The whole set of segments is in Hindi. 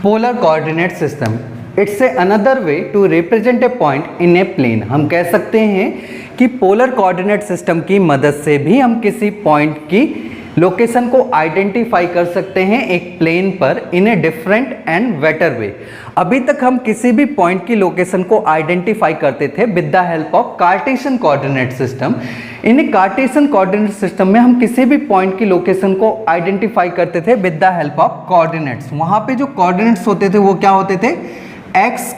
Polar coordinate system, it's a another way to represent a point in a plane. हम कह सकते हैं कि पोलर कोऑर्डिनेट सिस्टम की मदद से भी हम किसी पॉइंट की लोकेशन को आइडेंटिफाई कर सकते हैं एक प्लेन पर in a different and better way. अभी तक हम किसी भी पॉइंट की लोकेशन को आइडेंटिफाई करते थे with the help of Cartesian coordinate system. In Cartesian coordinate system में हम किसी भी पॉइंट की लोकेशन को आइडेंटिफाई करते थे with the help of coordinates. वहां पे जो कोऑर्डिनेट्स होते थे वो क्या होते थे, x,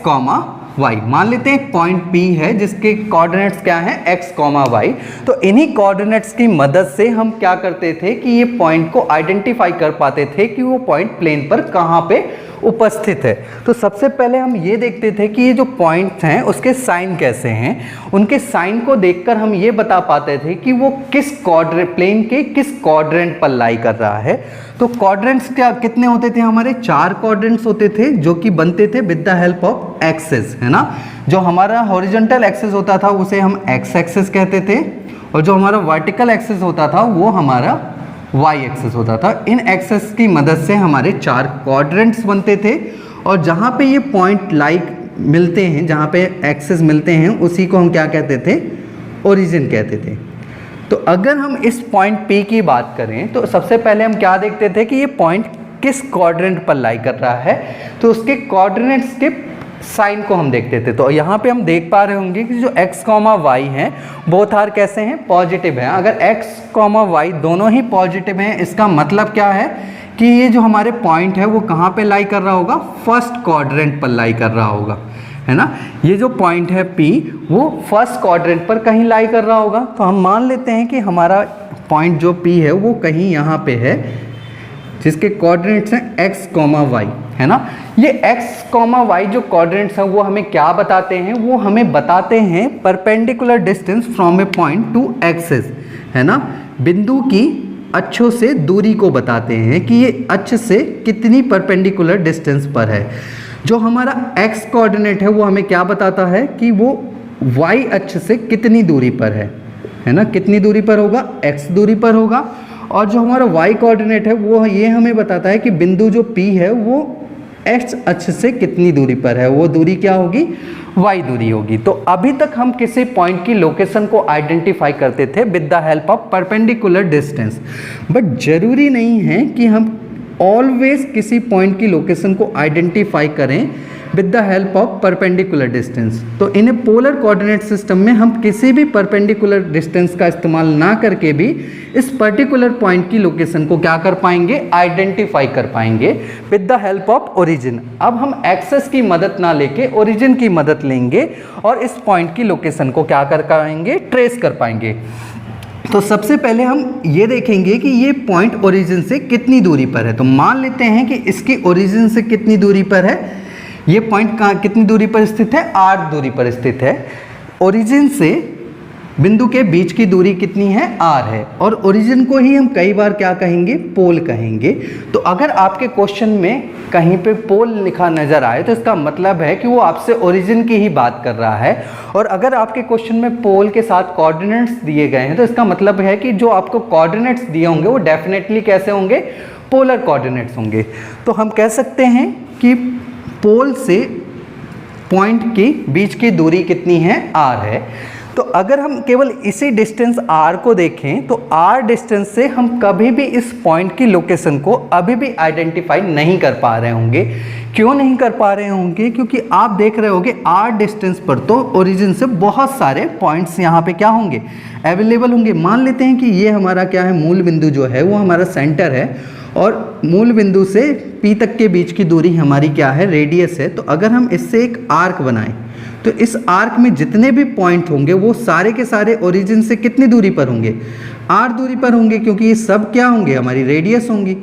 y। मान लेते हैं एक पॉइंट P है जिसके कोऑर्डिनेट्स क्या हैं, x, y। तो इन्हीं कोऑर्डिनेट्स की मदद से हम क्या करते थे कि ये पॉइंट को आइडेंटिफाई कर पाते थे कि वो पॉइंट प्लेन पर कहाँ पे उपस्थित है। तो सबसे पहले हम ये देखते थे कि ये जो पॉइंट्स हैं उसके साइन कैसे हैं। उनके साइन को देखकर हम ये बता पाते थे कि वो किस प्लेन के किस क्वाड्रेंट पर लाई कर रहा है। तो क्वाड्रेंट्स क्या कितने होते थे, हमारे 4 क्वाड्रेंट्स होते थे जो कि बनते थे with the help of axis, है ना। जो हमारा हॉरिजॉन्टल एक्सिस होता था उसे हम एक्स एक्सिस कहते थे, और जो हमारा वर्टिकल एक्सिस होता था वो हमारा वाई एक्सिस होता था। इन एक्सिस की मदद से हमारे 4 क्वाड्रेंट्स बनते थे, और जहाँ पे ये पॉइंट मिलते हैं, जहाँ पे एक्सिस मिलते हैं, उसी को हम क्या कहते थे, ओरिजिन कहते थे। तो अगर हम इस पॉइंट P की बात करें तो सबसे पहले हम क्या देखते थे कि ये पॉइंट किस क्वाड्रेंट पर लाई कर रहा है। तो उसके कोऑर्डिनेट्स के साइन को हम देखते थे। तो यहाँ पे हम देख पा रहे होंगे कि जो x, y हैं बोथ आर कैसे हैं, पॉजिटिव हैं। अगर x, y दोनों ही पॉजिटिव हैं, इसका मतलब क्या है कि ये जो हमारे पॉइंट है वो कहाँ पे लाई कर रहा होगा, फर्स्ट क्वाड्रेंट पर लाई कर रहा होगा, है ना। ये जो पॉइंट है P वो फर्स्ट क्वाड्रेंट पर कहीं लाई कर रहा होगा। तो हम मान लेते हैं कि हमारा पॉइंट जो P है वो कहीं यहाँ पे है जिसके कोऑर्डिनेट्स हैं x, y, है ना। ये x, y जो कोऑर्डिनेट्स हैं वो हमें क्या बताते हैं, वो हमें बताते हैं perpendicular distance from A point two axis, है ना। बिंदु की अक्षों से दूरी को बताते हैं कि ये अक्ष से कितनी परपेंडिकुलर डिस्टेंस पर है। जो हमारा x कोऑर्डिनेट है वो हमें क्या बताता है कि वो y अक्ष से कितनी दूरी पर है ना। कितनी दूरी पर होगा, x दूरी पर होगा। और जो हमारा y कोऑर्डिनेट है वो ये हमें बताता है कि बिंदु जो P है वो x अक्ष से कितनी दूरी पर है, वो दूरी क्या होगी, y दूरी होगी। तो अभी तक हम किसी पॉइंट की लोकेशन को आइडेंटिफाई करते थे with the help of perpendicular distance, but जरूरी नहीं है कि हम ऑलवेज किसी पॉइंट की लोकेशन को आइडेंटिफाई करें with the help of perpendicular distance. तो इन ए पोलर कोऑर्डिनेट सिस्टम में हम किसी भी परपेंडिकुलर डिस्टेंस का इस्तेमाल ना करके भी इस पर्टिकुलर पॉइंट की लोकेशन को क्या कर पाएंगे, आइडेंटिफाई कर पाएंगे with the help of origin. अब हम एक्सिस की मदद ना लेके ओरिजिन की मदद लेंगे और इस पॉइंट की लोकेशन को क्या कर पाएंगे, ट्रेस कर पाएंगे। तो सबसे पहले हम ये देखेंगे कि ये पॉइंट ओरिजिन से कितनी दूरी पर है। तो मान लेते हैं कि इसकी ओरिजिन से कितनी दूरी पर है, ये पॉइंट कहाँ कितनी दूरी पर स्थित है, r दूरी पर स्थित है। ओरिजिन से बिंदु के बीच की दूरी कितनी है, r है। और ओरिजिन को ही हम कई बार क्या कहेंगे, पोल कहेंगे। तो अगर आपके क्वेश्चन में कहीं पे पोल लिखा नजर आए तो इसका मतलब है कि वो आपसे ओरिजिन की ही बात कर रहा है। और अगर आपके क्वेश्चन में पोल के साथ कोऑर्डिनेट्स दिए गए हैं तो इसका मतलब है कि जो आपको कोऑर्डिनेट्स दिए होंगे वो डेफिनेटली कैसे होंगे, पोलर कोऑर्डिनेट्स होंगे। तो हम कह सकते हैं कि पोल से पॉइंट के बीच की दूरी कितनी है, r है। तो अगर हम केवल इसी डिस्टेंस r को देखें तो r डिस्टेंस से हम कभी भी इस पॉइंट की लोकेशन को अभी भी आइडेंटिफाई नहीं कर पा रहे होंगे। क्यों नहीं कर पा रहे होंगे, क्योंकि आप देख रहे होंगे r डिस्टेंस पर तो ओरिजिन से बहुत सारे पॉइंट्स यहाँ पे क्या होंगे, अवेलेबल होंगे। मान लेते हैं कि ये हमारा क्या है, मूल बिंदु जो है वो हमारा सेंटर है और मूल बिंदु से P तक के बीच की दूरी हमारी क्या है, रेडियस है। तो अगर हम इससे एक आर्क बनाएं तो इस आर्क में जितने भी पॉइंट होंगे वो सारे के सारे ओरिजिन से कितनी दूरी पर होंगे, r दूरी पर होंगे, क्योंकि ये सब क्या होंगे, हमारी रेडियस होंगी।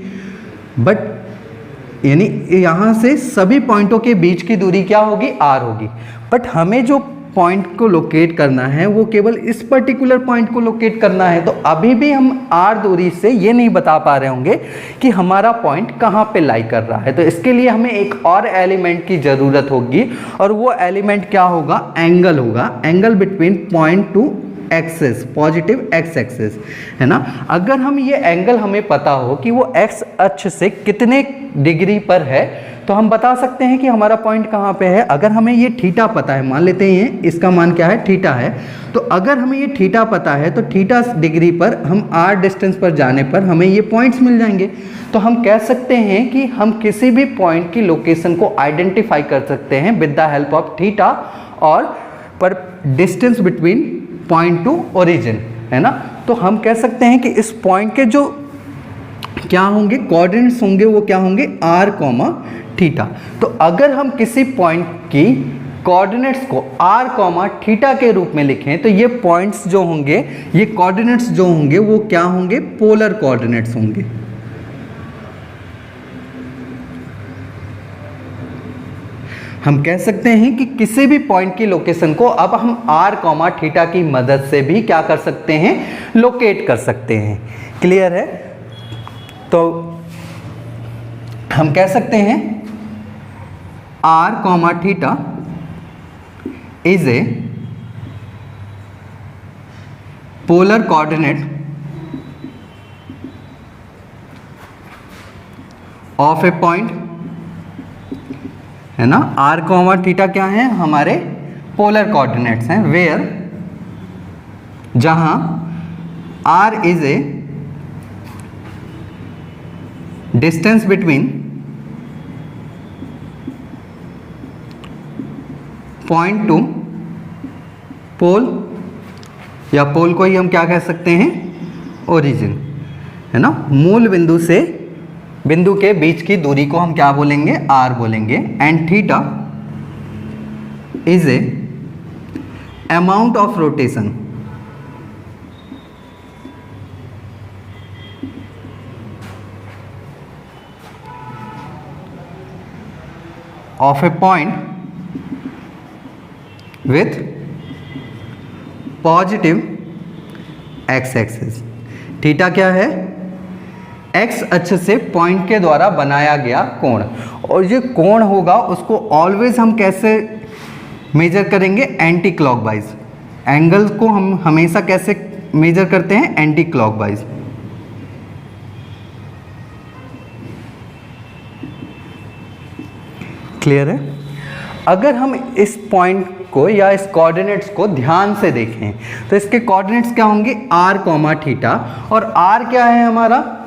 बट यानी यहाँ से सभी पॉइंटों के बीच की दूरी क्या होगी, r होगी। बट हमें जो पॉइंट को लोकेट करना है वो केवल इस पर्टिकुलर पॉइंट को लोकेट करना है। तो अभी भी हम r दूरी से ये नहीं बता पा रहे होंगे कि हमारा पॉइंट कहाँ पे लाई कर रहा है। तो इसके लिए हमें एक और एलिमेंट की ज़रूरत होगी और वो एलिमेंट क्या होगा, एंगल होगा। Angle between point to axis, positive x axis, है ना। अगर हम ये एंगल हमें पता हो कि वो एक्स अक्ष से कितने डिग्री पर है तो हम बता सकते हैं कि हमारा पॉइंट कहाँ पे है। अगर हमें ये थीटा पता है, मान लेते हैं इसका मान क्या है, थीटा है, तो अगर हमें ये थीटा पता है तो थीटा डिग्री पर हम आर डिस्टेंस पर जाने पर हमें ये पॉइंट्स मिल जाएंगे। तो हम कह सकते हैं कि हम किसी भी पॉइंट की लोकेशन को आइडेंटिफाई कर सकते हैं with the help of theta और पर distance between point to origin, है ना। तो हम कह सकते हैं कि इस पॉइंट के जो क्या होंगे कोऑर्डिनेट्स होंगे वो क्या होंगे, आर कॉमा थीटा। तो अगर हम किसी पॉइंट की कोऑर्डिनेट्स को आर कॉमा थीटा के रूप में लिखें तो ये पॉइंट्स जो होंगे, ये कोऑर्डिनेट्स जो होंगे वो क्या होंगे, पोलर कोऑर्डिनेट्स होंगे। हम कह सकते हैं कि किसी भी पॉइंट की लोकेशन को अब हम आर कॉमा थीटा की मदद से भी क्या कर सकते हैं, लोकेट कर सकते हैं। क्लियर है। तो हम कह सकते हैं R comma theta is a polar coordinate of a point, है ना। आर कॉमा थीटा क्या है, हमारे पोलर कोऑर्डिनेट्स हैं, वेयर जहां R is a distance between point to pole, या पोल को ही हम क्या कह सकते हैं, ओरिजिन, है ना। मूल बिंदु से बिंदु के बीच की दूरी को हम क्या बोलेंगे, आर बोलेंगे। And theta is A amount of rotation of a point with positive x axis। Theta क्या है, x अक्ष से पॉइंट के द्वारा बनाया गया कोण, और ये कोण होगा उसको ऑलवेज हम कैसे मेजर करेंगे, एंटी क्लॉकवाइज। एंगल को हम हमेशा कैसे मेजर करते हैं, एंटी क्लॉकवाइज। क्लियर है। अगर हम इस पॉइंट को या इस कोऑर्डिनेट्स को ध्यान से देखें तो इसके कोऑर्डिनेट्स क्या होंगे, आर कॉमा थीटा, और आर क्या है, हमारा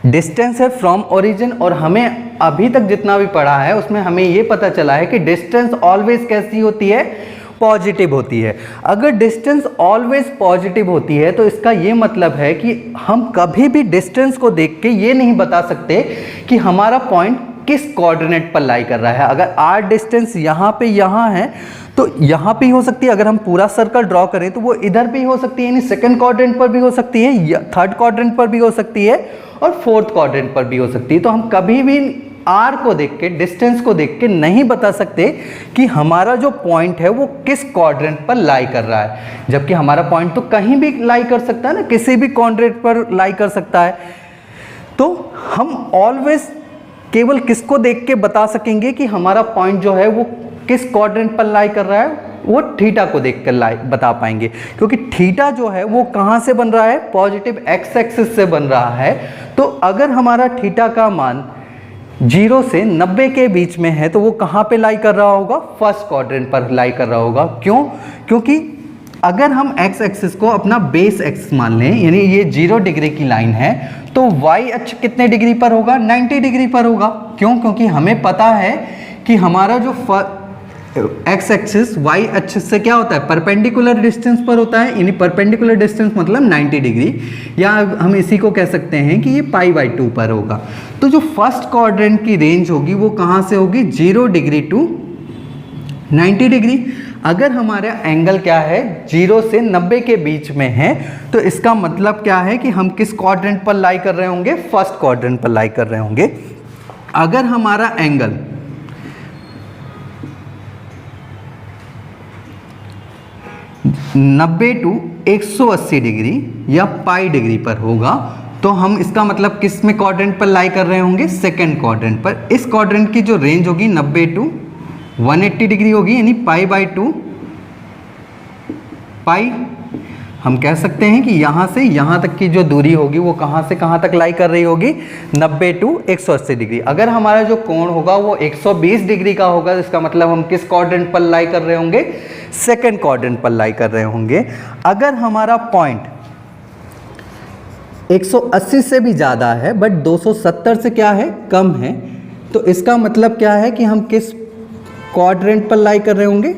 डिस्टेंस है फ्रॉम ओरिजिन। और हमें अभी तक जितना भी पढ़ा है उसमें हमें ये पता चला है कि डिस्टेंस ऑलवेज कैसी होती है, पॉजिटिव होती है। अगर डिस्टेंस ऑलवेज पॉजिटिव होती है तो इसका ये मतलब है कि हम कभी भी डिस्टेंस को देख के ये नहीं बता सकते कि हमारा पॉइंट किस कोऑर्डिनेट पर लाई कर रहा है। अगर आर डिस्टेंस यहाँ पे यहाँ है तो यहाँ पे हो सकती है, अगर हम पूरा सर्कल ड्रॉ करें तो वो इधर भी हो सकती है, यानी सेकंड क्वाड्रेंट पर भी हो सकती है, थर्ड क्वाड्रेंट पर भी हो सकती है और फोर्थ क्वाड्रेंट पर भी हो सकती है। तो हम कभी भी आर को देख के, डिस्टेंस को देख के नहीं बता सकते कि हमारा जो पॉइंट है वो किस क्वाड्रेंट पर लाई कर रहा है, जबकि हमारा पॉइंट तो कहीं भी लाई कर सकता है ना, किसी भी क्वाड्रेंट पर लाई कर सकता है। तो हम ऑलवेज केवल किसको देख के बता सकेंगे कि हमारा पॉइंट जो है वो किस क्वाड्रेंट पर लाई कर रहा है, वो थीटा को देख कर बता पाएंगे, क्योंकि थीटा जो है वो कहाँ से बन रहा है, पॉजिटिव एक्स एक्सिस से बन रहा है। तो अगर हमारा थीटा का मान 0 से 90 के बीच में है तो वो कहाँ पे लाई कर रहा होगा, फर्स्ट क्वाड्रेंट पर लाई कर रहा होगा। क्यों, क्योंकि अगर हम एक्स एक्सिस को अपना बेस एक्सिस मान लें, यानी ये 0 डिग्री की लाइन है, तो वाई अक्ष कितने डिग्री पर होगा, 90 डिग्री पर होगा। क्यों, क्योंकि हमें पता है कि हमारा जो एक्स एक्सिस वाई अक्ष से क्या होता है, परपेंडिकुलर डिस्टेंस पर होता है, यानी परपेंडिकुलर डिस्टेंस मतलब 90 डिग्री, या हम इसी को कह सकते हैं कि ये π/2 पर होगा। तो जो फर्स्ट क्वाड्रेंट की रेंज होगी वो कहाँ से होगी, 0 डिग्री टू 90 डिग्री। अगर हमारा एंगल क्या है, 0 से 90 के बीच में है, तो इसका मतलब क्या है कि हम किस क्वाड्रेंट पर लाई कर रहे होंगे, फर्स्ट क्वाड्रेंट पर लाई कर रहे होंगे। अगर हमारा एंगल 90 टू 180 डिग्री या पाई डिग्री पर होगा, तो हम इसका मतलब किस में क्वाड्रेंट पर लाई कर रहे होंगे, सेकंड क्वाड्रेंट पर। इस क्वाड्रेंट की जो रेंज होगी 90 टू 180 डिग्री होगी, यानी π/2 पाई। हम कह सकते हैं कि यहाँ से यहाँ तक की जो दूरी होगी वो कहाँ से कहाँ तक लाई कर रही होगी, 90 टू 180 डिग्री। अगर हमारा जो कोण होगा वो 120 डिग्री का होगा, तो इसका मतलब हम किस क्वाड्रेंट पर लाई कर रहे होंगे, सेकंड क्वाड्रेंट पर लाई कर रहे होंगे। अगर हमारा पॉइंट 180 से भी ज़्यादा है बट 270 से क्या है, कम है, तो इसका मतलब क्या है कि हम किस क्वाड्रेंट पर लाई कर रहे होंगे,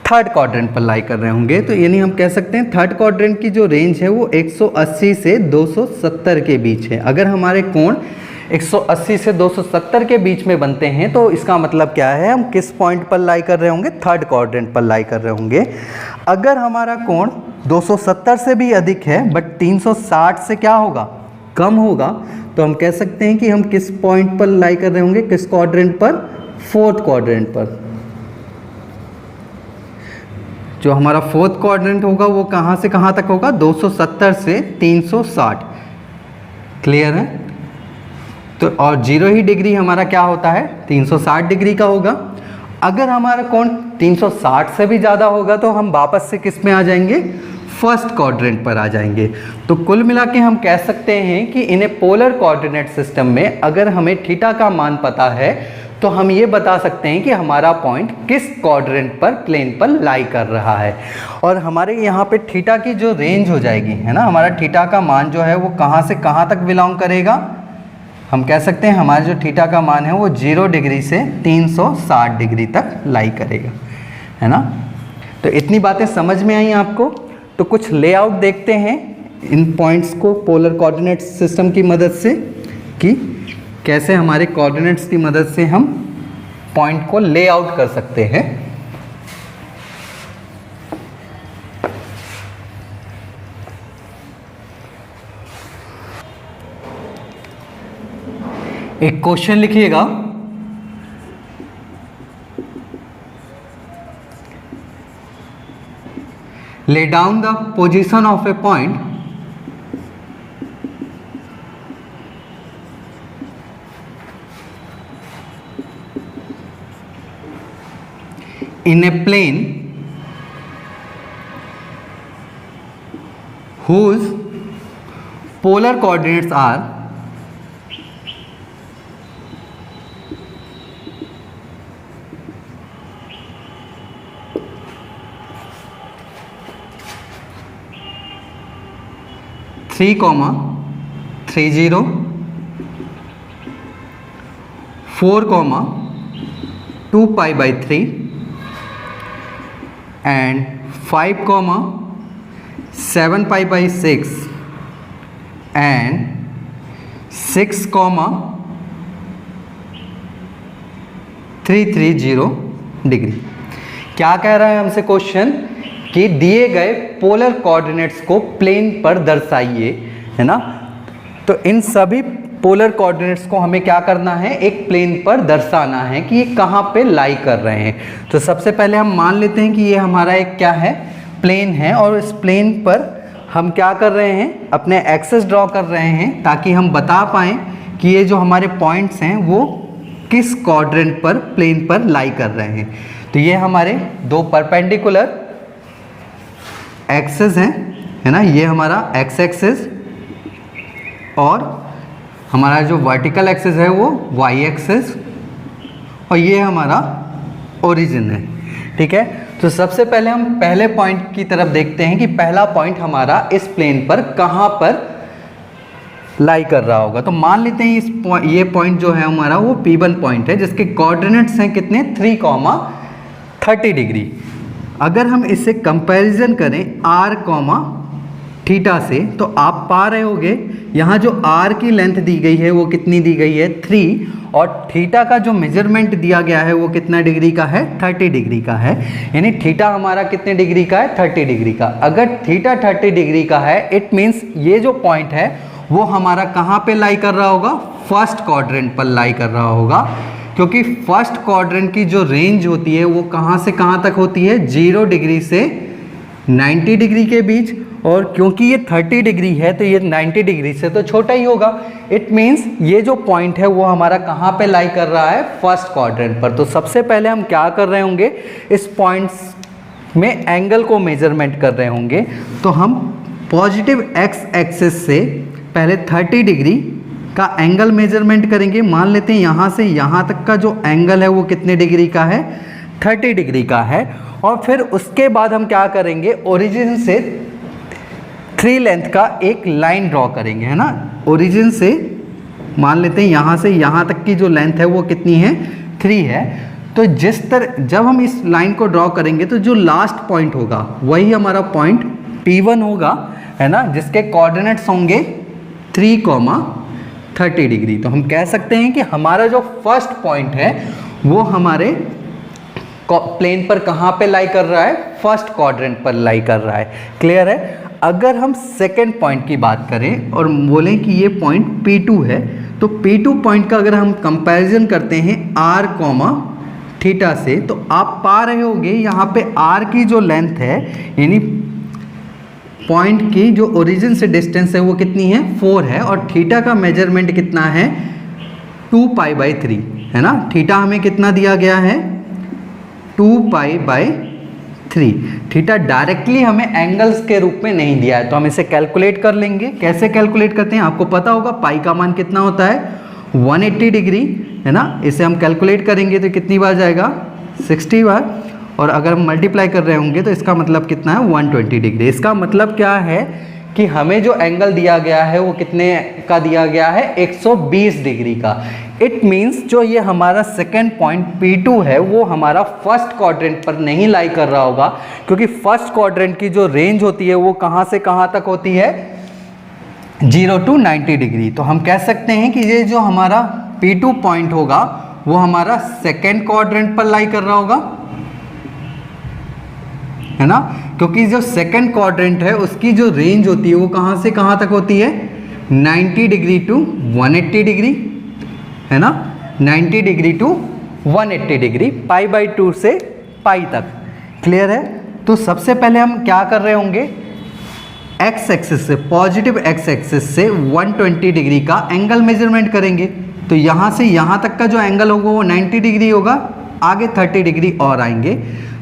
थर्ड क्वाड्रेंट पर लाई कर रहे होंगे। तो यानी हम कह सकते हैं थर्ड क्वाड्रेंट की जो रेंज है वो 180 से 270 के बीच है। अगर हमारे कोण 180 से 270 के बीच में बनते हैं तो इसका मतलब क्या है, हम किस पॉइंट पर लाई कर रहे होंगे, थर्ड क्वाड्रेंट पर लाई कर रहे होंगे। अगर हमारा कोण 270 से भी अधिक है बट 360 से क्या होगा, कम होगा, तो हम कह सकते हैं कि हम किस पॉइंट पर लाई कर रहे होंगे, किस क्वाड्रेंट पर, फोर्थ क्वाड्रेंट पर। जो हमारा फोर्थ क्वाड्रेंट होगा वो कहाँ से कहाँ तक होगा, 270 से 360। क्लियर है। तो और 0 ही डिग्री हमारा क्या होता है, 360 डिग्री का होगा। अगर हमारा कोण 360 से भी ज़्यादा होगा तो हम वापस से किस में आ जाएंगे, फर्स्ट क्वाड्रेंट पर आ जाएंगे। तो कुल मिला के हम कह सकते हैं कि इन्हें पोलर कोऑर्डिनेट सिस्टम में अगर हमें थीटा का मान पता है तो हम ये बता सकते हैं कि हमारा पॉइंट किस क्वाड्रेंट पर, प्लेन पर लाई कर रहा है। और हमारे यहाँ पे थीटा की जो रेंज हो जाएगी है ना, हमारा थीटा का मान जो है वो कहाँ से कहाँ तक बिलोंग करेगा, हम कह सकते हैं हमारा जो थीटा का मान है वो 0 डिग्री से 360 डिग्री तक लाई करेगा, है ना। तो इतनी बातें समझ में आई आपको। तो कुछ लेआउट देखते हैं इन पॉइंट्स को पोलर कोऑर्डिनेट सिस्टम की मदद से, कि कैसे हमारे कोऑर्डिनेट्स की मदद से हम पॉइंट को लेआउट कर सकते हैं। एक क्वेश्चन लिखिएगा, lay down the position of a point in a plane whose polar coordinates are three comma 30, 4 comma 2 pi by 3 and 5 comma 7 pi by 6 and 6 comma 330 degree. क्या कह रहा है हमसे क्वेश्चन, कि दिए गए पोलर कोऑर्डिनेट्स को प्लेन पर दर्शाइए, है ना। तो इन सभी पोलर कोऑर्डिनेट्स को हमें क्या करना है, एक प्लेन पर दर्शाना है कि ये कहाँ पे लाई कर रहे हैं। तो सबसे पहले हम मान लेते हैं कि ये हमारा एक क्या है, प्लेन है, और इस प्लेन पर हम क्या कर रहे हैं, अपने एक्सेस ड्रॉ कर रहे हैं ताकि हम बता पाएँ कि ये जो हमारे पॉइंट्स हैं वो किस क्वाड्रेंट पर, प्लेन पर लाई कर रहे हैं। तो ये हमारे दो परपेंडिकुलर एक्सेस हैं, है ना, ये हमारा एक्स एक्सेस और हमारा जो वर्टिकल एक्सेस है वो वाई एक्सेस, और ये हमारा ओरिजिन है। ठीक है। तो सबसे पहले हम पहले पॉइंट की तरफ देखते हैं कि पहला पॉइंट हमारा इस प्लेन पर कहाँ पर लाई कर रहा होगा। तो मान लेते हैं ये पॉइंट जो है हमारा वो P1 पॉइंट है, जिसके कोऑर्डिनेट्स हैं कितने, 3, 30 डिग्री। अगर हम इससे कंपैरिजन करें r, थीटा से, तो आप पा रहे होगे यहाँ जो r की लेंथ दी गई है वो कितनी दी गई है, 3, और थीटा का जो मेजरमेंट दिया गया है वो कितना डिग्री का है, 30 डिग्री का है। यानी थीटा हमारा कितने डिग्री का है, 30 डिग्री का। अगर थीटा 30 डिग्री का है, इट मीन्स ये जो पॉइंट है वो हमारा कहाँ पे लाई कर रहा होगा, फर्स्ट क्वाड्रेंट पर लाई कर रहा होगा, क्योंकि फर्स्ट क्वाड्रेंट की जो रेंज होती है वो कहाँ से कहाँ तक होती है, 0 डिग्री से 90 डिग्री के बीच। और क्योंकि ये 30 डिग्री है तो ये 90 डिग्री से तो छोटा ही होगा। इट मीन्स ये जो पॉइंट है वो हमारा कहाँ पे लाई कर रहा है, फर्स्ट क्वाड्रेंट पर। तो सबसे पहले हम क्या कर रहे होंगे, इस पॉइंट्स में एंगल को मेजरमेंट कर रहे होंगे तो हम पॉजिटिव एक्स एक्सिस से पहले 30 डिग्री का एंगल मेजरमेंट करेंगे। मान लेते हैं यहाँ से यहाँ तक का जो एंगल है वो कितने डिग्री का है, 30 डिग्री का है। और फिर उसके बाद हम क्या करेंगे, ओरिजिन से 3 लेंथ का एक लाइन ड्रॉ करेंगे, है ना। ओरिजिन से मान लेते हैं यहाँ से यहाँ तक की जो लेंथ है वो कितनी है, 3 है। तो जिस तरह जब हम इस लाइन को ड्रॉ करेंगे तो जो लास्ट पॉइंट होगा वही हमारा पॉइंट P1 होगा, है ना, जिसके कोऑर्डिनेट्स होंगे 3,30 डिग्री। तो हम कह सकते हैं कि हमारा जो फर्स्ट पॉइंट है वो हमारे प्लेन पर कहाँ पे लाई कर रहा है, फर्स्ट क्वाड्रेंट पर लाई कर रहा है। क्लियर है। अगर हम सेकेंड पॉइंट की बात करें और बोलें कि ये पॉइंट P2 है, तो P2 पॉइंट का अगर हम कंपैरिजन करते हैं r, थीटा से, तो आप पा रहे होंगे यहाँ पे r की जो लेंथ है यानी पॉइंट की जो ओरिजिन से डिस्टेंस है वो कितनी है, 4 है। और थीटा का मेजरमेंट कितना है, 2π/3, है ना। थीटा हमें कितना दिया गया है, 2π/3। थीटा डायरेक्टली हमें एंगल्स के रूप में नहीं दिया है, तो हम इसे कैलकुलेट कर लेंगे। कैसे कैलकुलेट करते हैं, आपको पता होगा पाई का मान कितना होता है, 180 डिग्री, है ना। इसे हम कैलकुलेट करेंगे तो कितनी बार जाएगा, 60 बार। और अगर हम मल्टीप्लाई कर रहे होंगे तो इसका मतलब कितना है, 120 डिग्री। इसका मतलब क्या है कि हमें जो एंगल दिया गया है वो कितने का दिया गया है, 120 डिग्री का। इट मीन्स जो ये हमारा सेकेंड पॉइंट P2 है वो हमारा फर्स्ट क्वाड्रेंट पर नहीं लाई कर रहा होगा, क्योंकि फर्स्ट क्वाड्रेंट की जो रेंज होती है वो कहाँ से कहाँ तक होती है, 0 to 90 डिग्री। तो हम कह सकते हैं कि ये जो हमारा P2 पॉइंट होगा वो हमारा सेकेंड क्वाड्रेंट पर लाई कर रहा होगा, है ना। क्योंकि जो सेकंड क्वाड्रेंट है उसकी जो रेंज होती है वो कहाँ से कहाँ तक होती है, 90 डिग्री टू 180 डिग्री, है ना। 90 डिग्री टू 180 डिग्री, π/2 से पाई तक। क्लियर है। तो सबसे पहले हम क्या कर रहे होंगे, एक्स एक्सिस से, पॉजिटिव एक्स एक्सिस से 120 डिग्री का एंगल मेजरमेंट करेंगे। तो यहाँ से यहाँ तक का जो एंगल होगा वो 90 डिग्री होगा, आगे 30 डिग्री और आएंगे।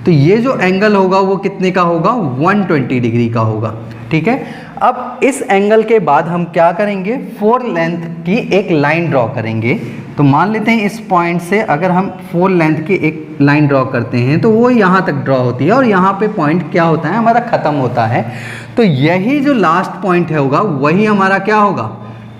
तो ये जो एंगल होगा वो कितने का होगा, 120 डिग्री का होगा। ठीक है। अब इस एंगल के बाद हम क्या करेंगे, 4 लेंथ की एक लाइन ड्रॉ करेंगे। तो मान लेते हैं इस पॉइंट से अगर हम 4 लेंथ की एक लाइन ड्रॉ करते हैं तो वो यहाँ तक ड्रॉ होती है और यहाँ पे पॉइंट क्या होता है, हमारा ख़त्म होता है। तो यही जो लास्ट पॉइंट है होगा वही हमारा क्या होगा,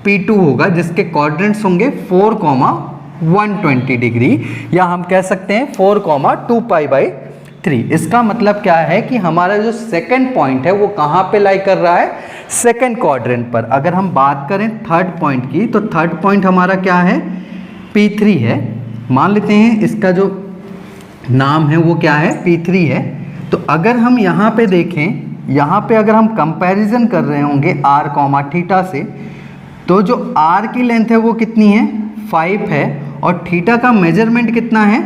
P2 होगा, जिसके कोऑर्डिनेट्स होंगे 4,120 डिग्री, या हम कह सकते हैं 4,2π/3। इसका मतलब क्या है कि हमारा जो सेकंड पॉइंट है वो कहाँ पे लाई कर रहा है, सेकंड क्वाड्रेंट पर। अगर हम बात करें थर्ड पॉइंट की, तो थर्ड पॉइंट हमारा क्या है, P3 है। मान लेते हैं इसका जो नाम है वो क्या है, P3 है। तो अगर हम यहाँ पे देखें, यहाँ पे अगर हम कंपैरिजन कर रहे होंगे r, थीटा से, तो जो r की लेंथ है वो कितनी है, 5 है, और थीटा का मेजरमेंट कितना है,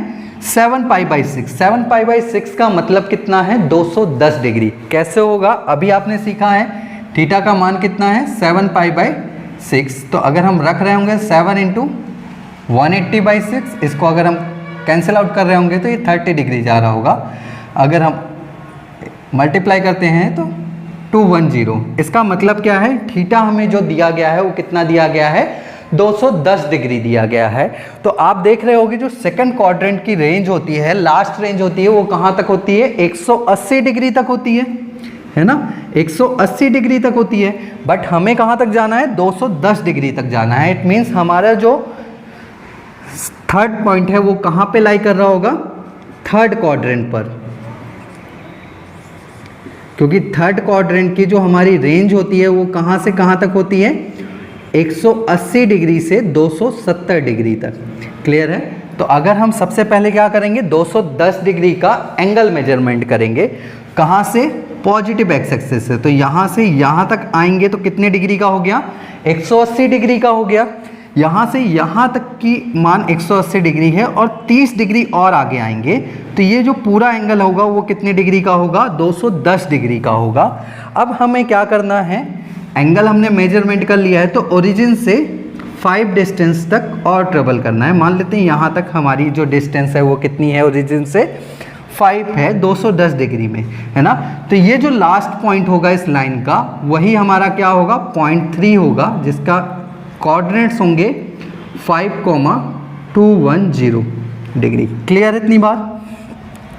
7π/6। 7π/6 का मतलब कितना है, 210 डिग्री। कैसे होगा, अभी आपने सीखा है, थीटा का मान कितना है, 7π/6। तो अगर हम रख रहे होंगे 7 × 180/6, इसको अगर हम कैंसिल आउट कर रहे होंगे तो ये 30 डिग्री जा रहा होगा। अगर हम मल्टीप्लाई करते हैं तो 210। इसका मतलब क्या है, थीटा हमें जो दिया गया है वो कितना दिया गया है, 210 डिग्री दिया गया है। तो आप देख रहे होगे जो सेकंड क्वाड्रेंट की रेंज होती है, लास्ट रेंज होती है, वो कहाँ तक होती है, 180 डिग्री तक होती है ना, 180 डिग्री तक होती है। बट हमें कहाँ तक जाना है, 210 डिग्री तक जाना है। इट मीन्स हमारा जो थर्ड पॉइंट है वो कहाँ पे लाई कर रहा होगा, थर्ड क्वाड्रेंट पर, क्योंकि थर्ड क्वाड्रेंट की जो हमारी रेंज होती है वो कहाँ से कहाँ तक होती है, 180 डिग्री से 270 डिग्री तक। क्लियर है। तो अगर हम सबसे पहले क्या करेंगे, 210 डिग्री का एंगल मेजरमेंट करेंगे। कहाँ से, पॉजिटिव एक्स एक्सिस से। तो यहाँ से यहाँ तक आएंगे तो कितने डिग्री का हो गया, 180 डिग्री का हो गया। यहाँ से यहाँ तक की मान 180 डिग्री है और 30 डिग्री और आगे आएंगे तो ये जो पूरा एंगल होगा वो कितने डिग्री का होगा, 210 डिग्री का होगा। अब हमें क्या करना है, एंगल हमने मेजरमेंट कर लिया है तो ओरिजिन से 5 डिस्टेंस तक और ट्रेवल करना है। मान लेते हैं यहाँ तक हमारी जो डिस्टेंस है वो कितनी है, ओरिजिन से 5 है 210 डिग्री में, है ना। तो ये जो लास्ट पॉइंट होगा इस लाइन का, वही हमारा क्या होगा, पॉइंट 3 होगा, जिसका कोऑर्डिनेट्स होंगे 5,210 डिग्री। क्लियर है इतनी बात।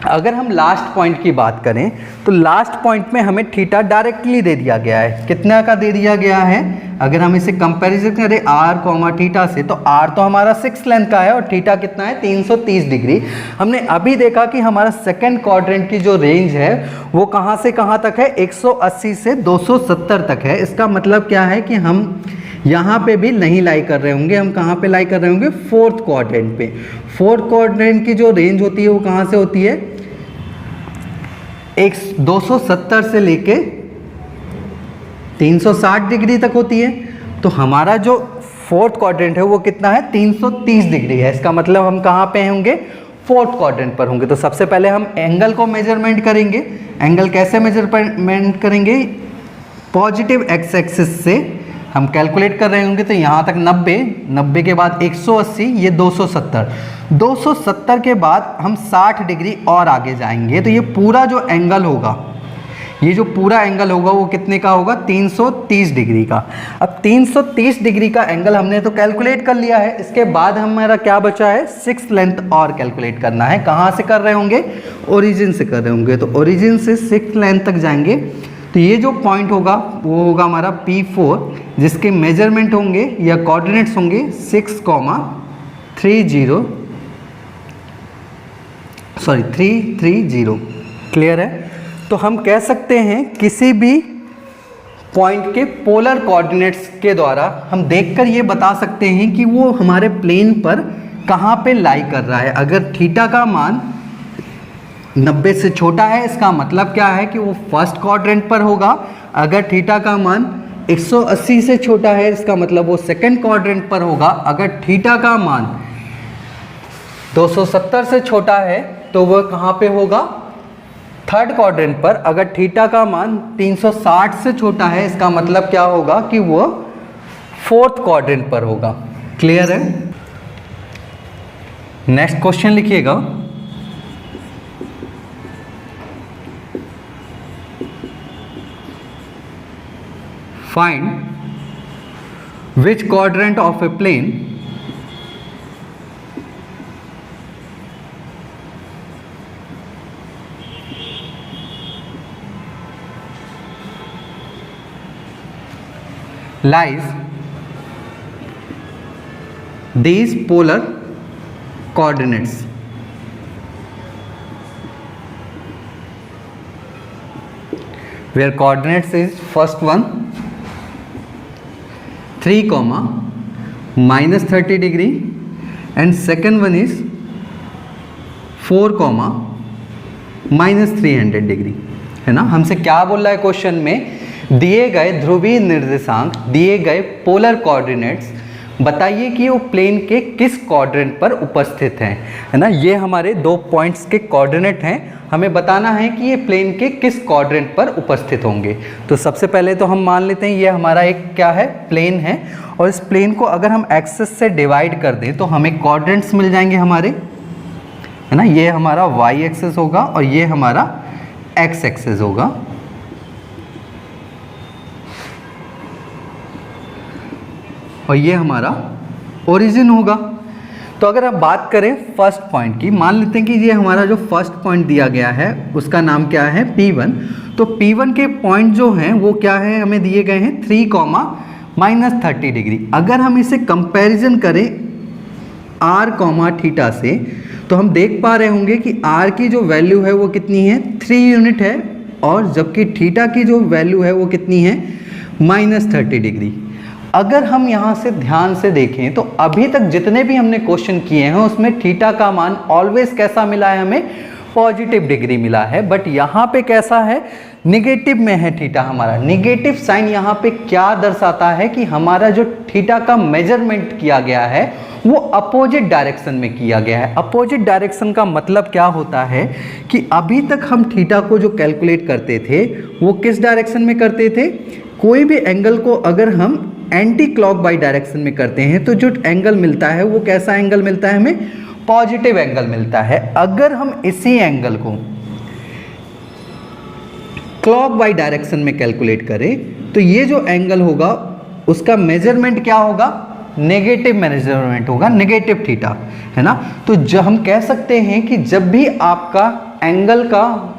अगर हम लास्ट पॉइंट की बात करें तो लास्ट पॉइंट में हमें थीटा डायरेक्टली दे दिया गया है। कितना का दे दिया गया है, अगर हम इसे कंपैरिजन करें आर कॉमा थीटा से, तो आर तो हमारा 6 लेंथ का है और थीटा कितना है 330 डिग्री। हमने अभी देखा कि हमारा सेकंड क्वाड्रेंट की जो रेंज है वो कहाँ से कहाँ तक है, 180 से 270 तक है। इसका मतलब क्या है कि हम यहाँ पे भी नहीं लाई कर रहे होंगे, हम कहाँ पे लाई कर रहे होंगे, फोर्थ क्वाड्रेंट पे। फोर्थ क्वाड्रेंट की जो रेंज होती है वो कहाँ से होती है, 270 से लेके 360 डिग्री तक होती है। तो हमारा जो फोर्थ क्वाड्रेंट है वो कितना है, 330 डिग्री है। इसका मतलब हम कहाँ पे होंगे, फोर्थ क्वाड्रेंट पर होंगे। तो सबसे पहले हम एंगल को मेजरमेंट करेंगे। एंगल कैसे मेजरमेंट करेंगे, पॉजिटिव एक्स एक्सिस से हम कैलकुलेट कर रहे होंगे। तो यहाँ तक 90 के बाद 180, ये 270 के बाद हम 60 डिग्री और आगे जाएंगे। तो ये पूरा जो एंगल होगा, ये जो पूरा एंगल होगा वो कितने का होगा, 330 डिग्री का। अब 330 डिग्री का एंगल हमने तो कैलकुलेट कर लिया है। इसके बाद हमारा क्या बचा है, 6 लेंथ और कैलकुलेट करना है। कहाँ से कर रहे होंगे, ओरिजिन से कर रहे होंगे। तो ओरिजिन से 6 लेंथ तक जाएंगे। तो ये जो पॉइंट होगा वो होगा हमारा P4, जिसके मेजरमेंट होंगे या कोऑर्डिनेट्स होंगे 330। क्लियर है। तो हम कह सकते हैं किसी भी पॉइंट के पोलर कोऑर्डिनेट्स के द्वारा हम देखकर ये बता सकते हैं कि वो हमारे प्लेन पर कहाँ पे लाई कर रहा है। अगर थीटा का मान 90 से छोटा है, इसका मतलब क्या है कि वो फर्स्ट क्वाड्रेंट पर होगा। अगर थीटा का मान 180 से छोटा है, इसका मतलब वो सेकंड क्वाड्रेंट पर होगा। अगर थीटा का मान 270 से छोटा है तो वह कहाँ पे होगा, थर्ड क्वाड्रेंट पर। अगर थीटा का मान 360 से छोटा है, इसका मतलब क्या होगा कि वो फोर्थ क्वाड्रेंट पर होगा। क्लियर है। नेक्स्ट क्वेश्चन लिखिएगा, find which quadrant of a plane lies these polar coordinates. Where coordinates is first one 3, -30 degree and second one is 4, -300 degree, है ना। हमसे क्या बोल रहा है क्वेश्चन में, दिए गए ध्रुवीय निर्देशांक, दिए गए पोलर कोऑर्डिनेट्स, बताइए कि वो प्लेन के किस क्वाड्रेंट पर उपस्थित हैं, है ना। ये हमारे 2 पॉइंट्स के कोऑर्डिनेट हैं। हमें बताना है कि ये प्लेन के किस क्वाड्रेंट पर उपस्थित होंगे। तो सबसे पहले तो हम मान लेते हैं ये हमारा एक क्या है, प्लेन है। और इस प्लेन को अगर हम एक्सिस से डिवाइड कर दें तो हमें क्वाड्रेंट्स मिल जाएंगे हमारे, है ना। ये हमारा वाई एक्सिस होगा और ये हमारा एक्स एक्सिस होगा। और ये हमारा ओरिजिन होगा। तो अगर आप बात करें फर्स्ट पॉइंट की, मान लेते हैं कि ये हमारा जो फर्स्ट पॉइंट दिया गया है उसका नाम क्या है, P1। तो P1 के पॉइंट जो हैं वो क्या है, हमें दिए गए हैं 3, -30 डिग्री। अगर हम इसे कंपैरिजन करें R, थीटा से, तो हम देख पा रहे होंगे कि R की जो वैल्यू है वो कितनी है, 3 यूनिट है। और जबकि थीटा की जो वैल्यू है वो कितनी है, -30 डिग्री। अगर हम यहाँ से ध्यान से देखें तो अभी तक जितने भी हमने क्वेश्चन किए हैं उसमें थीटा का मान ऑलवेज कैसा मिला है, हमें पॉजिटिव डिग्री मिला है। बट यहाँ पे कैसा है, निगेटिव में है थीटा हमारा। निगेटिव साइन यहाँ पे क्या दर्शाता है कि हमारा जो थीटा का मेजरमेंट किया गया है वो अपोजिट डायरेक्शन में किया गया है। अपोजिट डायरेक्शन का मतलब क्या होता है कि अभी तक हम थीटा को जो कैलकुलेट करते थे वो किस डायरेक्शन में करते थे, कोई भी एंगल को अगर हम एंटी क्लॉक बाई डायरेक्शन में करते हैं तो जो एंगल मिलता है वो कैसा एंगल मिलता है हमें, पॉजिटिव एंगल मिलता है। अगर हम इसी एंगल को क्लॉक वाइज डायरेक्शन में कैलकुलेट करें तो ये जो एंगल होगा उसका मेजरमेंट क्या होगा, नेगेटिव मेजरमेंट होगा, नेगेटिव थीटा, है ना। तो जब हम कह सकते हैं कि जब भी आपका एंगल का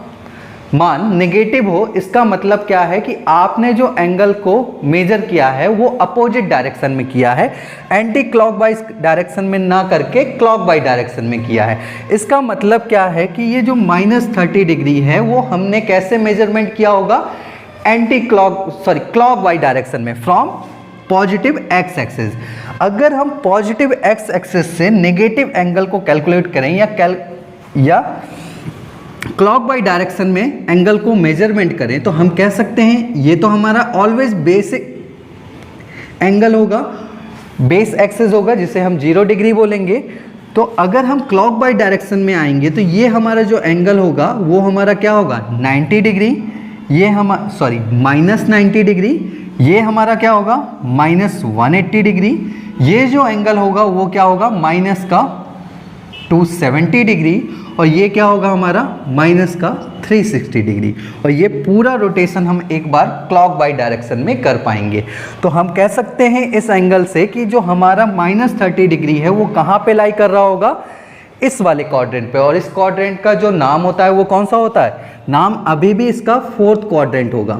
मान नेगेटिव हो, इसका मतलब क्या है कि आपने जो एंगल को मेजर किया है वो अपोजिट डायरेक्शन में किया है, एंटी क्लॉकवाइज डायरेक्शन में ना करके क्लॉकवाइज डायरेक्शन में किया है। इसका मतलब क्या है कि ये जो -30 डिग्री है वो हमने कैसे मेजरमेंट किया होगा, क्लॉकवाइज डायरेक्शन में, फ्रॉम पॉजिटिव एक्स एक्सिस। अगर हम पॉजिटिव एक्स एक्सिस से नेगेटिव एंगल को कैलकुलेट करें या क्लॉकवाइज डायरेक्शन में एंगल को मेजरमेंट करें तो हम कह सकते हैं ये तो हमारा ऑलवेज बेसिक एंगल होगा, बेस एक्सिस होगा, जिसे हम 0 डिग्री बोलेंगे। तो अगर हम क्लॉकवाइज डायरेक्शन में आएंगे तो ये हमारा जो एंगल होगा वो हमारा क्या होगा, 90 डिग्री, ये -90 डिग्री, ये हमारा क्या होगा, -180 डिग्री, ये जो एंगल होगा वो क्या होगा, -270 डिग्री, और ये क्या होगा हमारा -360 डिग्री। और ये पूरा रोटेशन हम एक बार क्लॉकवाइज डायरेक्शन में कर पाएंगे। तो हम कह सकते हैं इस एंगल से कि जो हमारा -30 डिग्री है वो कहाँ पे लाई कर रहा होगा, इस वाले क्वाड्रेंट पे। और इस क्वाड्रेंट का जो नाम होता है वो कौन सा होता है, नाम अभी भी इसका 4th क्वाड्रेंट होगा,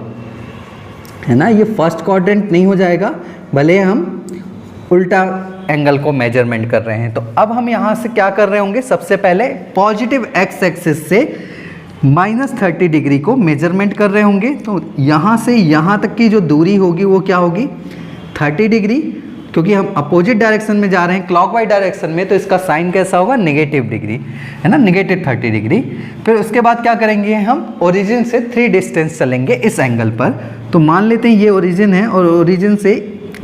है ना। ये फर्स्ट क्वाड्रेंट नहीं हो जाएगा, भले हम उल्टा एंगल को मेजरमेंट कर रहे हैं। तो अब हम यहाँ से क्या कर रहे होंगे, सबसे पहले पॉजिटिव एक्स एक्सिस से -30 डिग्री को मेजरमेंट कर रहे होंगे। तो यहाँ से यहाँ तक की जो दूरी होगी वो क्या होगी, 30 डिग्री, क्योंकि हम अपोजिट डायरेक्शन में जा रहे हैं क्लॉकवाइज डायरेक्शन में, तो इसका साइन कैसा होगा, नेगेटिव डिग्री, है ना, -30 डिग्री। फिर उसके बाद क्या करेंगे, हम ओरिजिन से 3 डिस्टेंस चलेंगे इस एंगल पर। तो मान लेते हैं ये ओरिजिन है और ओरिजिन से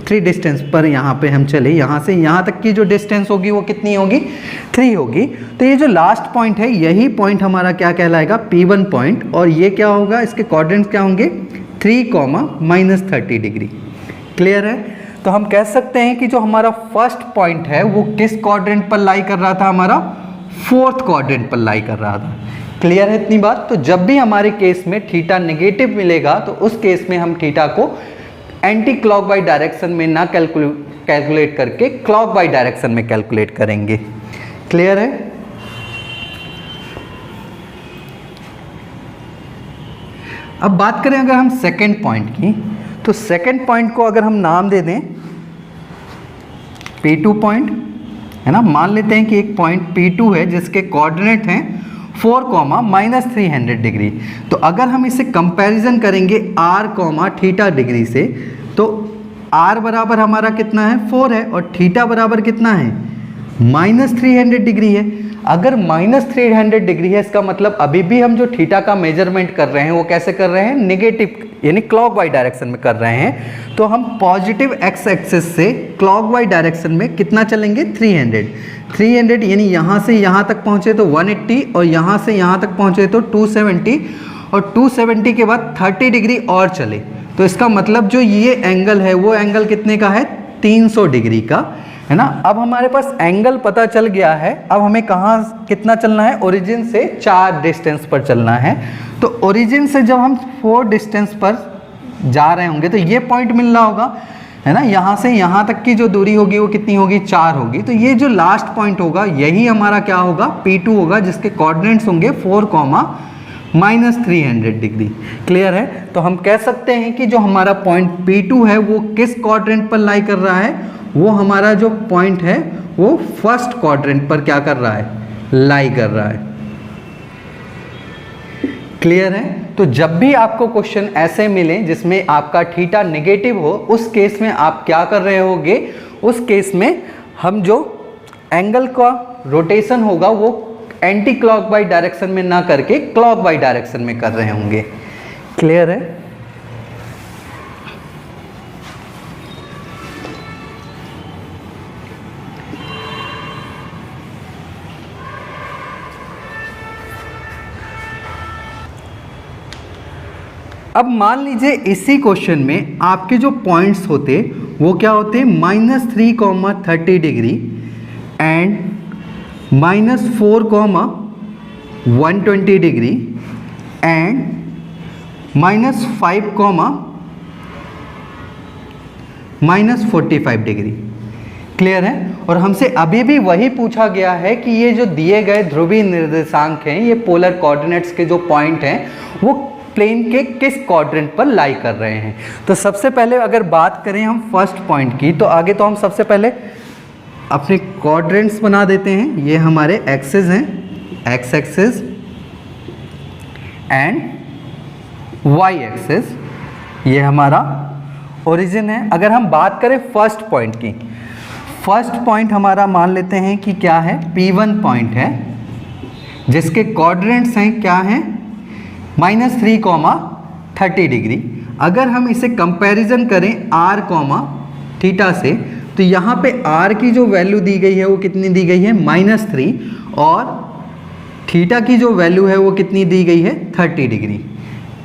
3 डिस्टेंस पर यहाँ पे हम चले, यहाँ से यहाँ तक की जो डिस्टेंस होगी वो कितनी होगी, 3 होगी। तो ये जो लास्ट पॉइंट है यही पॉइंट हमारा क्या कहलाएगा, P1 पॉइंट, और ये क्या होगा, इसके कोऑर्डिनेट्स क्या होंगे, 3, -30 डिग्री। क्लियर है। तो हम कह सकते हैं कि जो हमारा फर्स्ट पॉइंट है वो किस क्वाड्रेंट पर लाई कर रहा था, हमारा 4th क्वाड्रेंट पर लाई कर रहा था। क्लियर है इतनी बात। तो जब भी हमारे केस में थीटा नेगेटिव मिलेगा तो उस केस में हम थीटा को एंटी क्लॉकवाइज डायरेक्शन में ना कैलकुलेट करके क्लॉकवाइज डायरेक्शन में कैलकुलेट करेंगे। क्लियर है। अब बात करें अगर हम सेकंड पॉइंट की, तो सेकंड पॉइंट को अगर हम नाम दे दें P2 पॉइंट, है ना। मान लेते हैं कि एक पॉइंट P2 है जिसके कोऑर्डिनेट हैं 4, -300 डिग्री। तो अगर हम इसे कंपैरिजन करेंगे r, थीटा डिग्री से, तो r बराबर हमारा कितना है, 4 है, और थीटा बराबर कितना है, -300 डिग्री है। अगर -300 डिग्री है इसका मतलब अभी भी हम जो थीटा का मेजरमेंट कर रहे हैं वो कैसे कर रहे हैं, नेगेटिव यानी क्लॉकवाइज डायरेक्शन में कर रहे हैं। तो हम पॉजिटिव एक्स एक्सिस से क्लॉकवाइज डायरेक्शन में कितना चलेंगे, 300 यानी यहाँ से यहाँ तक पहुँचे तो 180, और यहाँ से यहाँ तक पहुँचे तो 270, और 270 के बाद 30 डिग्री और चले। तो इसका मतलब जो ये एंगल है वो एंगल कितने का है, 300 डिग्री का, है ना। अब हमारे पास एंगल पता चल गया है। अब हमें कहाँ कितना चलना है, ओरिजिन से 4 डिस्टेंस पर चलना है। तो ओरिजिन से जब हम 4 डिस्टेंस पर जा रहे होंगे तो ये पॉइंट मिल रहा होगा, है ना। यहाँ से यहाँ तक की जो दूरी होगी वो कितनी होगी, 4 होगी। तो ये जो लास्ट पॉइंट होगा यही हमारा क्या होगा, P2 होगा, जिसके कोऑर्डिनेट्स होंगे 4, -300 डिग्री। क्लियर है। तो हम कह सकते हैं कि जो हमारा पॉइंट P2 है वो किस क्वाड्रेंट पर लाई कर रहा है, वो हमारा जो पॉइंट है वो फर्स्ट क्वाड्रेंट पर क्या कर रहा है, लाई कर रहा है। क्लियर है। तो जब भी आपको क्वेश्चन ऐसे मिले जिसमें आपका थीटा नेगेटिव हो, उस केस में आप क्या कर रहे होगे, उस केस में हम जो एंगल का रोटेशन होगा वो एंटी क्लॉकवाइज डायरेक्शन में ना करके क्लॉकवाइज डायरेक्शन में कर रहे होंगे। क्लियर है। अब मान लीजिए इसी क्वेश्चन में आपके जो पॉइंट्स होते वो क्या होते, -3, 30 degree and -4, 120 degree and -5, -45 degree. Clear है? और हमसे अभी भी वही पूछा गया है कि ये जो दिए गए ध्रुवीय निर्देशांक हैं, ये पोलर कोऑर्डिनेट्स के जो पॉइंट हैं वो प्लेन के किस क्वाड्रेंट पर लाई कर रहे हैं। तो सबसे पहले अगर बात करें हम फर्स्ट पॉइंट की, तो आगे तो हम सबसे पहले अपने क्वाड्रेंट्स बना देते हैं। ये हमारे एक्सिस हैं, x axis and y axis, ये हमारा ओरिजिन है। अगर हम बात करें फर्स्ट पॉइंट की, फर्स्ट पॉइंट हमारा मान लेते हैं कि क्या है, P1 पॉइंट है, जिसके क्वाड्रेंट्स हैं क्या हैं, -3, 30 डिग्री। अगर हम इसे कंपैरिजन करें r, थीटा से, तो यहाँ पे r की जो वैल्यू दी गई है वो कितनी दी गई है, -3, और थीटा की जो वैल्यू है वो कितनी दी गई है, 30 डिग्री।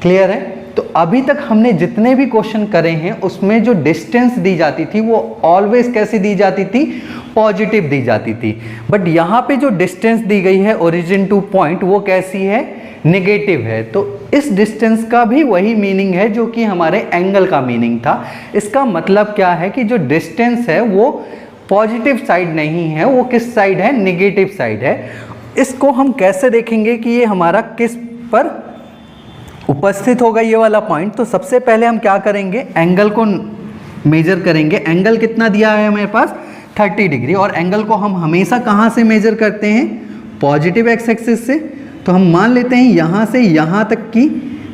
क्लियर है? तो अभी तक हमने जितने भी क्वेश्चन करे हैं उसमें जो डिस्टेंस दी जाती थी वो ऑलवेज कैसी दी जाती थी, पॉजिटिव दी जाती थी। बट यहाँ पे जो डिस्टेंस दी गई है ओरिजिन टू पॉइंट, वो कैसी है, नेगेटिव है। तो इस डिस्टेंस का भी वही मीनिंग है जो कि हमारे एंगल का मीनिंग था। इसका मतलब क्या है कि जो डिस्टेंस है वो पॉजिटिव साइड नहीं है, वो किस साइड है, नेगेटिव साइड है। इसको हम कैसे देखेंगे कि ये हमारा किस पर उपस्थित होगा ये वाला पॉइंट। तो सबसे पहले हम क्या करेंगे, एंगल को मेजर करेंगे। एंगल कितना दिया है हमारे पास, 30 डिग्री, और एंगल को हम हमेशा कहाँ से मेजर करते हैं, पॉजिटिव एक्स एक्सिस से। तो हम मान लेते हैं यहाँ से यहाँ तक की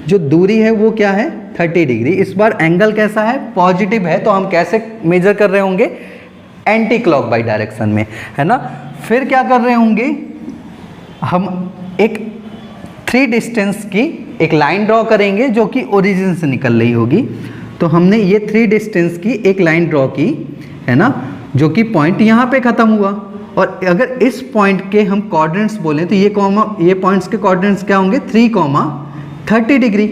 जो दूरी है वो क्या है, 30 डिग्री। इस बार एंगल कैसा है, पॉजिटिव है, तो हम कैसे मेजर कर रहे होंगे, एंटी क्लॉक वाइज डायरेक्शन में, है ना। फिर क्या कर रहे होंगे, हम एक 3 डिस्टेंस की एक लाइन ड्रॉ करेंगे जो कि ओरिजिन से निकल रही होगी। तो हमने ये 3 डिस्टेंस की एक लाइन ड्रॉ की, है ना, जो कि पॉइंट यहाँ पे ख़त्म हुआ। और अगर इस पॉइंट के हम कोऑर्डिनेट्स बोलें तो ये पॉइंट्स के कोऑर्डिनेट्स क्या होंगे, 3, 30 डिग्री।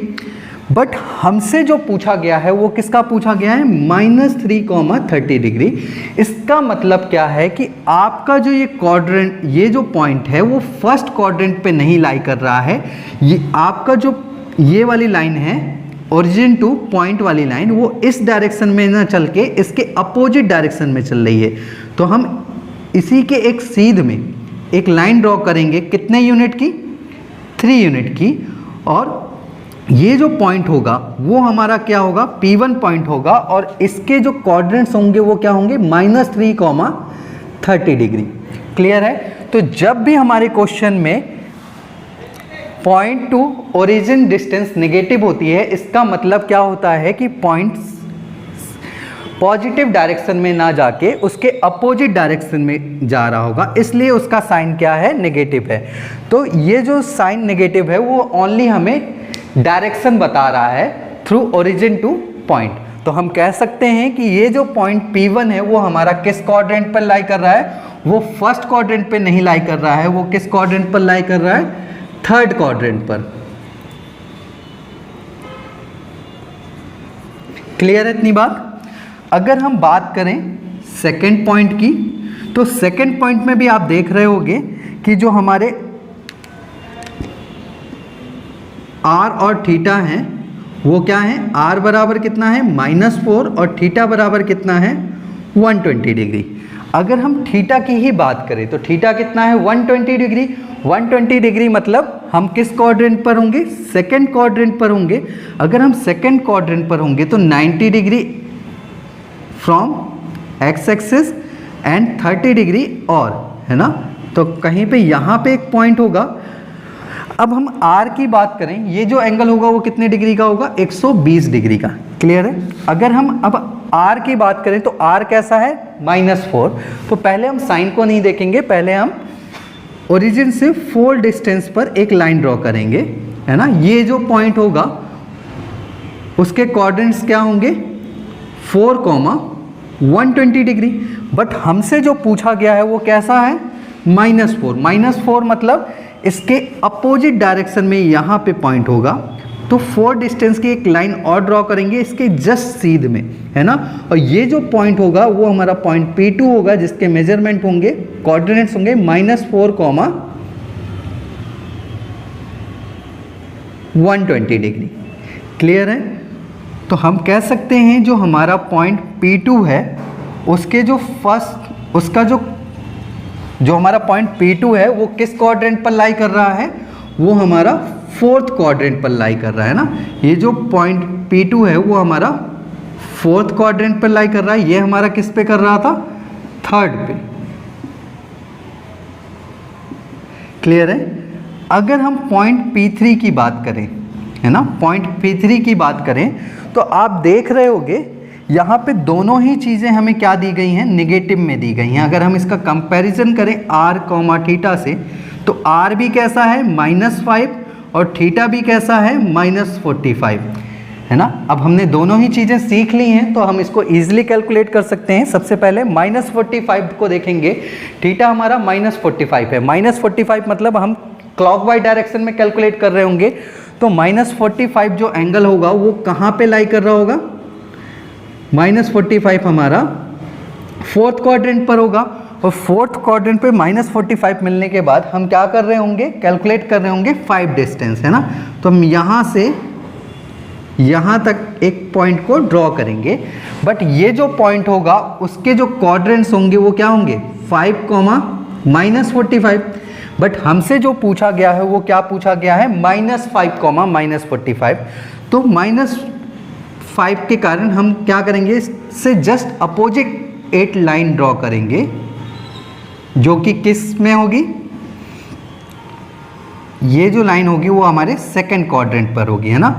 बट हमसे जो पूछा गया है वो किसका पूछा गया है, -3, 30 डिग्री। इसका मतलब क्या है कि आपका जो ये क्वाड्रेंट, ये जो पॉइंट है वो फर्स्ट क्वाड्रेंट पे नहीं लाई कर रहा है। ये आपका जो ये वाली लाइन है, ओरिजिन टू पॉइंट वाली लाइन, वो इस डायरेक्शन में ना चल के इसके अपोजिट डायरेक्शन में चल रही है। तो हम इसी के एक सीध में एक लाइन ड्रॉ करेंगे, कितने यूनिट की, 3 यूनिट की। और ये जो पॉइंट होगा वो हमारा क्या होगा, P1 पॉइंट होगा, और इसके जो कोऑर्डिनेट्स होंगे वो क्या होंगे, -3, 30 डिग्री। क्लियर है? तो जब भी हमारे क्वेश्चन में point two origin distance negative होती है, इसका मतलब क्या होता है कि पॉइंट्स पॉजिटिव डायरेक्शन में ना जाके उसके अपोजिट डायरेक्शन में जा रहा होगा, इसलिए उसका साइन क्या है, नेगेटिव है। तो ये जो साइन नेगेटिव है वो ओनली हमें डायरेक्शन बता रहा है थ्रू ओरिजिन टू पॉइंट। तो हम कह सकते हैं कि ये जो पॉइंट P1 है वो हमारा किस क्वाड्रेंट पर लाई कर रहा है, वो फर्स्ट क्वाड्रेंट पे नहीं लाई कर रहा है, वो किस क्वाड्रेंट पर लाई कर रहा है, थर्ड क्वाड्रेंट पर। क्लियर है इतनी बात? अगर हम बात करें सेकेंड पॉइंट की, तो सेकेंड पॉइंट में भी आप देख रहे होंगे कि जो हमारे r और थीटा हैं वो क्या है, r बराबर कितना है, -4, और थीटा बराबर कितना है, 120 डिग्री। अगर हम थीटा की ही बात करें तो थीटा कितना है, 120 डिग्री। 120 डिग्री मतलब हम किस क्वाड्रेंट पर होंगे, सेकेंड क्वाड्रेंट पर होंगे। अगर हम सेकेंड क्वाड्रेंट पर होंगे तो 90 degree from x axis and 30 degree और, है ना। तो कहीं पे यहाँ पे एक पॉइंट होगा। अब हम R की बात करें, ये जो एंगल होगा वो कितने डिग्री का होगा, 120 डिग्री का। क्लियर है? अगर हम अब R की बात करें तो R कैसा है, -4। तो पहले हम साइन को नहीं देखेंगे, पहले हम ओरिजिन से 4 डिस्टेंस पर एक लाइन ड्रॉ करेंगे, है ना। ये जो पॉइंट होगा उसके कोऑर्डिनेट्स क्या होंगे, 4, 120 डिग्री। बट हमसे जो पूछा गया है वो कैसा है, -4। -4 मतलब इसके अपोजिट डायरेक्शन में यहाँ पे पॉइंट होगा, तो 4 डिस्टेंस की एक लाइन और ड्रॉ करेंगे इसके जस्ट सीध में, है ना। और ये जो पॉइंट होगा वो हमारा पॉइंट P2 होगा, जिसके मेजरमेंट होंगे, कोऑर्डिनेट्स होंगे -4, 120 डिग्री। क्लियर है। तो हम कह सकते हैं जो हमारा पॉइंट P2 है उसके जो जो हमारा पॉइंट P2 है वो किस क्वाड्रेंट पर लाई कर रहा है, वो हमारा 4th क्वाड्रेंट पर लाई कर रहा है ना। ये जो पॉइंट P2 है वो हमारा 4th क्वाड्रेंट पर लाई कर रहा है, ये हमारा किस पे कर रहा था, 3rd पे। क्लियर है। अगर हम पॉइंट P3 की बात करें, है ना, पॉइंट P3 की बात करें तो आप देख रहे होगे यहाँ पे दोनों ही चीज़ें हमें क्या दी गई हैं, नेगेटिव में दी गई हैं। अगर हम इसका कंपैरिजन करें r, थीटा से, तो r भी कैसा है -5 और थीटा भी कैसा है -45, है ना। अब हमने दोनों ही चीज़ें सीख ली हैं तो हम इसको ईजिली कैलकुलेट कर सकते हैं। सबसे पहले -45 को देखेंगे, थीटा हमारा -45 है, -45 मतलब हम क्लॉकवाइज डायरेक्शन में कैलकुलेट कर रहे होंगे, तो -45 जो एंगल होगा वो कहाँ पे लाई कर रहा होगा, -45 हमारा 4th क्वाड्रेंट पर होगा। और 4th क्वाड्रेंट पे -45 मिलने के बाद हम क्या कर रहे होंगे, कैलकुलेट कर रहे होंगे 5 डिस्टेंस, है ना। तो हम यहाँ से यहाँ तक एक पॉइंट को ड्रॉ करेंगे, बट ये जो पॉइंट होगा उसके जो क्वाड्रेंट्स होंगे वो क्या होंगे, 5, -45। बट हमसे जो पूछा गया है वो क्या पूछा गया है, -5, -45। तो -5 के कारण हम क्या करेंगे, इससे जस्ट अपोजिट 8 लाइन ड्रॉ करेंगे, जो कि किस में होगी, ये जो लाइन होगी वो हमारे 2nd क्वाड्रेंट पर होगी, है ना।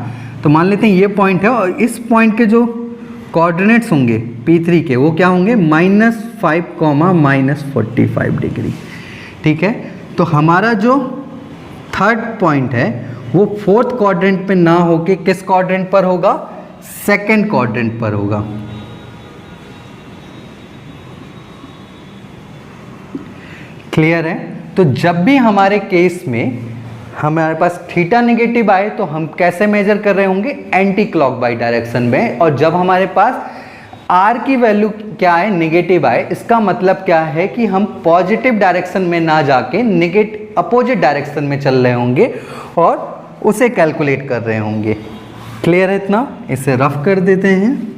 तो मान लेते हैं ये पॉइंट है और इस पॉइंट के जो कोऑर्डिनेट्स होंगे P3 के वो क्या होंगे, -5, -45 डिग्री। ठीक है। तो हमारा जो 3rd पॉइंट है वो 4th क्वाड्रेंट पे ना होके किस क्वाड्रेंट पर होगा, 2nd क्वाड्रेंट पर होगा। क्लियर है। तो जब भी हमारे केस में हमारे पास थीटा नेगेटिव आए तो हम कैसे मेजर कर रहे होंगे, एंटी क्लॉकवाइज डायरेक्शन में। और जब हमारे पास r की वैल्यू क्या है, नेगेटिव आए, इसका मतलब क्या है कि हम पॉजिटिव डायरेक्शन में ना जाके अपोजिट डायरेक्शन में चल रहे होंगे और उसे कैलकुलेट कर रहे होंगे। क्लियर है इतना। इसे रफ कर देते हैं।